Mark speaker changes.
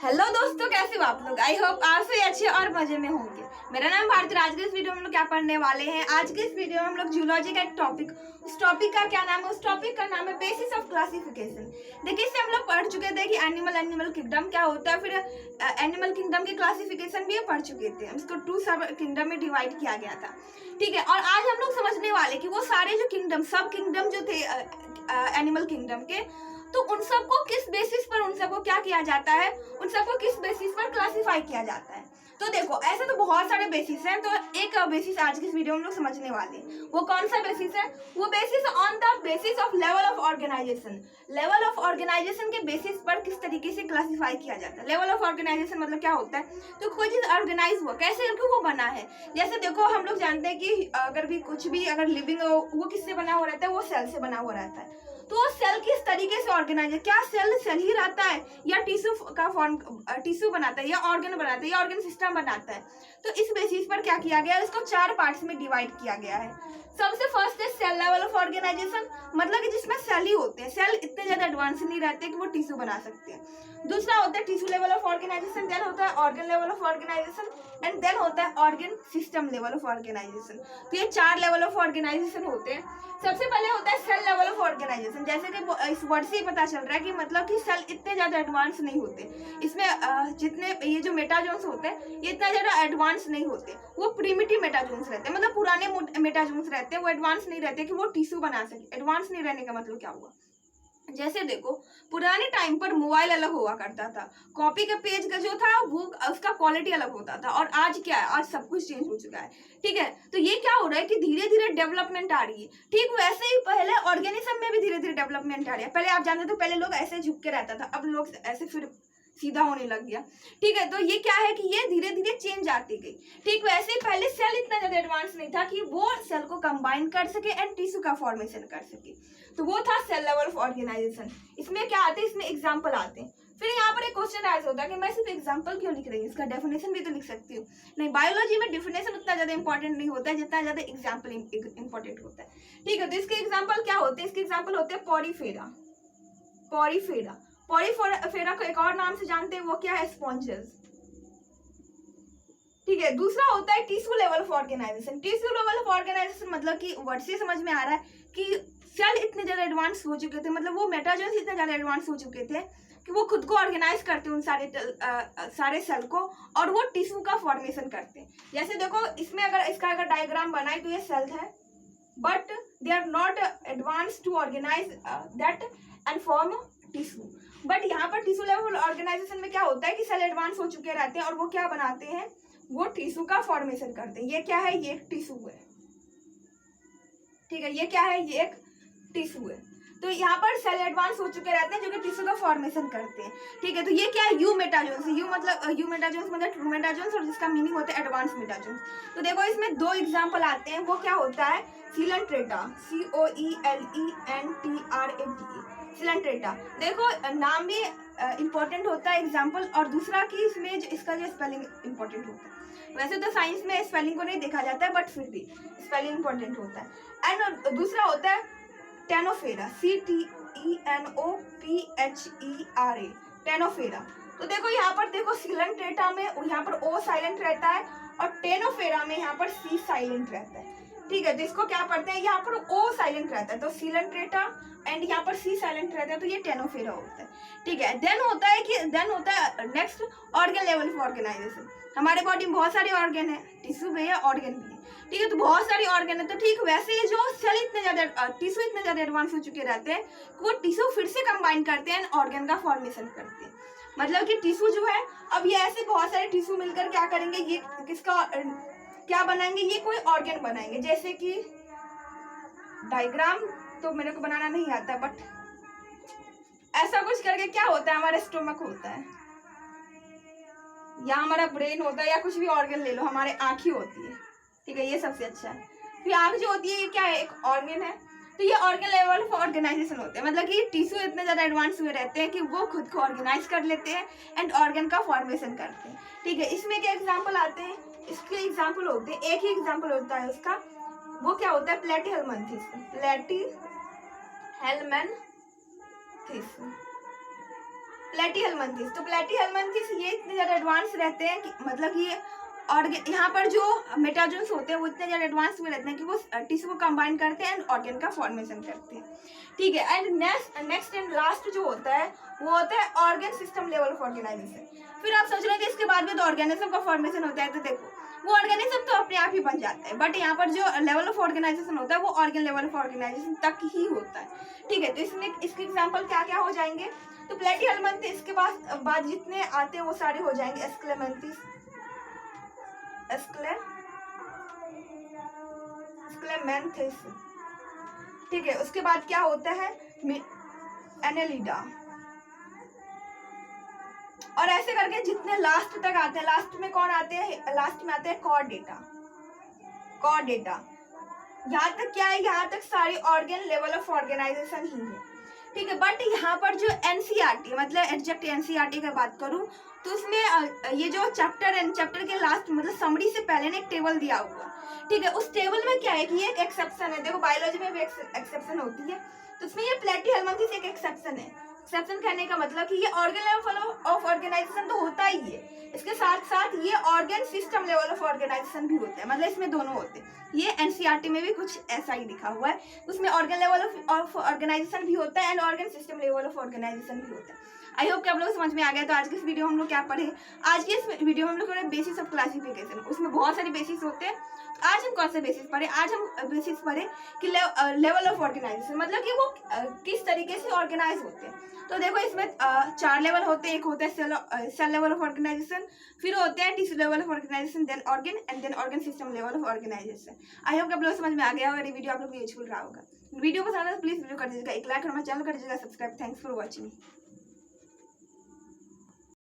Speaker 1: Hello दोस्तों, कैसे हो आप लोग। आई होप आप सभी अच्छे और मजे में होंगे। मेरा नाम भारती। आज के इस वीडियो में हम लोग क्या पढ़ने वाले हैं। आज के इस वीडियो में हम लोग जूलॉजी का एक टॉपिक, उस टॉपिक का क्या नाम है, उस टॉपिक का नाम है बेसिस ऑफ क्लासिफिकेशन। देखिए, इससे हम लोग पढ़ चुके थे कि एनिमल किंगडम क्या होता है, फिर एनिमल किंगडम की क्लासिफिकेशन भी पढ़ चुके थे। इसको 2 सब किंगडम में डिवाइड किया गया था, ठीक है। और आज हम लोग समझने वाले कि वो सारे जो किंगडम, सब किंगडम जो थे एनिमल किंगडम के, तो उन सबको किस बेसिस पर, उन सबको क्या किया जाता है, उन सबको किस बेसिस पर क्लासिफाई किया जाता है। तो देखो, ऐसे तो बहुत सारे बेसिस हैं, तो एक बेसिस आज की इस वीडियो में हम लोग समझने वाले हैं। वो कौन सा बेसिस है? वो basis on the basis of level of organisation. Level of organisation के बेसिस पर किस तरीके से क्लासिफाई किया जाता है। लेवल ऑफ ऑर्गेनाइजेशन मतलब क्या होता है, तो कोई चीज ऑर्गेनाइज हुआ कैसे, क्यों वो बना है। जैसे देखो, हम लोग जानते हैं कि अगर भी कुछ भी अगर लिविंग हो, वो किससे बना हुआ रहता है, वो सेल से बना हुआ रहता है। तो सेल किस तरीके से ऑर्गेनाइज है, क्या सेल ही रहता है, या टिश्यू का फॉर्म, टिश्यू बनाता है, या ऑर्गन बनाता है, या ऑर्गन सिस्टम बनाता है। तो इस बेसिस पर क्या किया गया है, इसको 4 पार्ट्स में डिवाइड किया गया है। सबसे फर्स्ट है सेल लेवल ऑफ ऑर्गेनाइजेशन, मतलब कि जिसमें सेल ही होते हैं। सेल इतने ज्यादा एडवांस नहीं रहते कि वो टिश्यू बना सकते हैं। दूसरा होता है tissue level of organisation, then होता है organ level of organisation, and then होता है organ system level of organisation. तो ये 4 लेवल ऑफ ऑर्गेनाइजेशन होते हैं। सबसे पहले होता है सेल लेवल ऑफ ऑर्गेनाइजेशन। जैसे कि इस वर्ड से ही पता चल रहा है कि मतलब कि सेल इतने ज्यादा एडवांस नहीं होते। इसमें जितने ये जो मेटाजोन्स होते हैं, ये इतना ज्यादा एडवांस नहीं होते। वो प्रिमिटिव मेटाजोन्स रहते हैं, मतलब पुराने मेटाजोन्स रहते हैं। वो एडवांस नहीं रहते कि वो टिश्यू बना सके। एडवांस नहीं रहने का मतलब क्या हुआ, जैसे देखो, पुराने टाइम पर मोबाइल अलग हुआ करता था, कॉपी के पेज का जो था वो उसका क्वालिटी अलग होता था। और आज क्या है, आज सब कुछ चेंज हो चुका है, ठीक है। तो ये क्या हो रहा है कि धीरे धीरे डेवलपमेंट आ रही है। ठीक वैसे ही पहले ऑर्गेनिज्म में भी धीरे धीरे डेवलपमेंट आ रही है। पहले आप जानते थे, पहले लोग ऐसे झुक के रहता था, अब लोग ऐसे फिर सीधा होने लग गया, ठीक है। तो ये क्या है कि ये धीरे धीरे चेंज आती गई। ठीक वैसे ही पहले सेल इतना ज्यादा एडवांस नहीं था कि वो सेल को कंबाइन कर सके एंड टिश्यू का फॉर्मेशन कर सके। तो वो था सेल लेवल ऑफ ऑर्गेनाइजेशन। इसमें क्या आते हैं, इसमें एग्जाम्पल आते हैं। फिर यहाँ पर एक क्वेश्चन राइज होता है कि मैं सिर्फ एग्जाम्पल क्यों लिख रही हूँ, इसका डेफिनेशन भी तो लिख सकती हूँ। नहीं, बायोलॉजी में डेफिनेशन उतना ज्यादा इंपॉर्टेंट नहीं होता है जितना ज्यादा एग्जाम्पल इंपॉर्टेंट होता है, ठीक है। तो इसके एग्जाम्पल क्या होते हैं, इसके एग्जाम्पल होते हैं पॉरीफेरा। पॉरीफेरा पॉरीफेरा को एक और नाम से जानते हैं, वो क्या है, स्पॉन्जेस, ठीक है। दूसरा होता है tissue level of organisation. Tissue level of organisation मतलब कि वर्ड से समझ में आ रहा है कि सेल इतने ज्यादा एडवांस हो चुके थे, मतलब वो मेटाजोन्स इतने ज्यादा एडवांस हो चुके थे कि वो खुद को ऑर्गेनाइज करते हैं उन सारे सेल को, और वो टिश्यू का फॉर्मेशन करते हैं। जैसे देखो, इसमें अगर इसका अगर डायग्राम बनाए तो ये सेल है, but they are not advance to organise that and form tissue. But यहाँ पर टिश्यू लेवल ऑर्गेनाइजेशन में क्या होता है कि सेल एडवांस हो चुके रहते हैं और वो क्या बनाते हैं, वो टिश्यू का फॉर्मेशन करते हैं। ये क्या है, ये एक टिश्यू है, ठीक है। ये क्या है, ये एक टिश्यू है। तो यहाँ पर सेल एडवांस हो चुके रहते हैं जो कि टिश्यू का फॉर्मेशन करते हैं, ठीक है। तो ये क्या है, यू मेटाजोन्स। यू मेटाजोन्स मतलब ट्रू मेटाजोन्स, और जिसका मीनिंग होता है एडवांस मेटाजोन्स। तो देखो, इसमें 2 एग्जाम्पल आते हैं। वो क्या होता है, सिलेंट्रेटा, COELENTRATA, सिलेंट्रेटा। देखो, नाम भी इंपॉर्टेंट होता है एग्जाम्पल, और दूसरा कि इसमें इसका जो स्पेलिंग इंपॉर्टेंट होता है। वैसे तो साइंस में स्पेलिंग को नहीं देखा जाता है, बट फिर भी स्पेलिंग इंपॉर्टेंट होता है। एंड दूसरा होता है टेनोफेरा, CTENOPHERA, टेनोफेरा। तो देखो, यहाँ पर देखो, सिलेंट्रेटा में यहाँ पर O साइलेंट रहता है, और टेनोफेरा में यहाँ पर C साइलेंट रहता है, ठीक है। तो इसको क्या पढ़ते हैं, यहाँ पर O साइलेंट रहता है तो सिलेंट्रेटा, एंड यहाँ पर C साइलेंट रहता है तो ये टेनोफेरा होता है, ठीक है। देन होता है next organ level of organisation. हमारे बॉडी में बहुत सारे ऑर्गन है, टिश्यू भी है, ऑर्गन भी है, ठीक है। तो बहुत सारी ऑर्गन है। तो ठीक वैसे ही जो सेल इतने ज्यादा, टिश्यू इतने ज्यादा एडवांस हो चुके रहते हैं, वो टिश्यू फिर से कंबाइन करते हैं, ऑर्गन का फॉर्मेशन करते हैं। मतलब कि टिश्यू जो है, अब ये ऐसे बहुत सारे टिश्यू मिलकर क्या करेंगे, ये किसका क्या बनाएंगे, ये कोई ऑर्गन बनाएंगे। जैसे कि डायग्राम तो मेरे को बनाना नहीं आता, बट ऐसा कुछ करके क्या होता है, हमारा स्टोमक होता है, या हमारा ब्रेन होता है, या कुछ भी ऑर्गन ले लो, हमारे आँख ही होती है, ठीक है। ये सबसे अच्छा है। फिर आँख जो होती है, ये क्या है, एक ऑर्गन है। तो ये ऑर्गन लेवल ऑफ ऑर्गेनाइजेशन होते हैं, मतलब कि टिश्यू इतने ज्यादा एडवांस हुए रहते हैं कि वो खुद को ऑर्गेनाइज कर लेते हैं एंड ऑर्गन का फॉर्मेशन करते हैं, ठीक है। इसमें क्या एग्जाम्पल आते हैं, इसके एग्जाम्पल होते हैं, एक ही एग्जाम्पल होता है उसका। वो क्या होता है, प्लेटीहेल्मिन्थेस। प्लेटीहेल्मिन्थेस। तो प्लेटीहेल्मिन्थेस ये इतने ज़्यादा एडवांस रहते हैं कि मतलब कि और यहाँ पर जो मेटाजोन्स होते हैं वो इतने ज़्यादा एडवांस में रहते हैं कि वो टिश्यू को कंबाइन करते हैं एंड ऑर्गन का फॉर्मेशन करते हैं, ठीक है। एंड नेक्स्ट एंड लास्ट जो होता है वो होता है organ system level of organisation. फिर आप सोच रहे हैं कि इसके बाद में तो ऑर्गेनिज्म का फॉर्मेशन होता है, तो देखो वो ऑर्गेनिज्म तो अपने आप ही बन जाता है, बट यहाँ पर जो लेवल ऑफ ऑर्गेनाइजेशन होता है वो ऑर्गन लेवल ऑफ ऑर्गेनाइजेशन तक ही होता है, ठीक है। तो इसमें इसके एग्जाम्पल क्या क्या हो जाएंगे, तो प्लेटीहेल्मिन्थेस इसके बाद जितने आते हैं वो सारे हो जाएंगे एस्क्लेमेंथिस, एस्क्लेमेंथिस, ठीक है। उसके बाद क्या होता है एनेलिडा, और ऐसे करके जितने लास्ट तक आते हैं, लास्ट में कौन आते हैं, लास्ट में आते हैं कॉर्डेटा। यहाँ तक क्या है, यहाँ तक सारी ऑर्गन लेवल ऑफ ऑर्गेनाइजेशन ही है, ठीक है। बट यहाँ पर जो एनसीईआरटी मतलब एडजेक्ट एनसीईआरटी की बात करूँ तो उसमें ये जो चैप्टर के लास्ट मतलब समरी से पहले ने एक टेबल दिया हुआ, ठीक है। उस टेबल में क्या है कि ये एक एक्सेप्शन है, देखो बायोलॉजी में भी एक्सेप्शन होती है, तो उसमें ये प्लेटीहेल्मिन्थेस एक एक्सेप्शन है। एक्सेप्शन कहने का मतलब कि ये ऑर्गन लेवल ऑफ ऑर्गेनाइजेशन तो होता ही है, इसके साथ साथ ये organ system level of organisation भी होता है, मतलब इसमें दोनों होते हैं। ये एनसीईआरटी में भी कुछ ऐसा ही लिखा हुआ है, उसमें ऑर्गन लेवल ऑफ ऑर्गेनाइजेशन भी होता है and organ system level of organisation भी होता है। आई होप कि आप लोग समझ में आ गया। तो आज की इस वीडियो में हम लोग क्या पढ़े, आज की इस वीडियो में हम लोग बेसिस ऑफ क्लासिफिकेशन, उसमें बहुत सारे बेसिस होते हैं। आज हम कौन से बेसिस पढ़े, आज हम बेसिस पढ़े कि लेवल ऑफ ऑर्गेनाइजेशन मतलब कि वो किस तरीके से ऑर्गेनाइज होते हैं। तो देखो इसमें 4 लेवल होते हैं, एक होता है सेल लेवल ऑफ ऑर्गेनाइजेशन, फिर होते हैं tissue level of organisation, then organ and then organ system level of organisation. I hope आप लोग समझ में आ गया होगा, ये वीडियो आप लोग को यूजफुल रहा होगा। वीडियो पसंद है तो प्लीज वीडियो कर दीजिएगा एक लाइक और हमारे चैनल कर दीजिएगा सब्सक्राइब। Thanks for watching.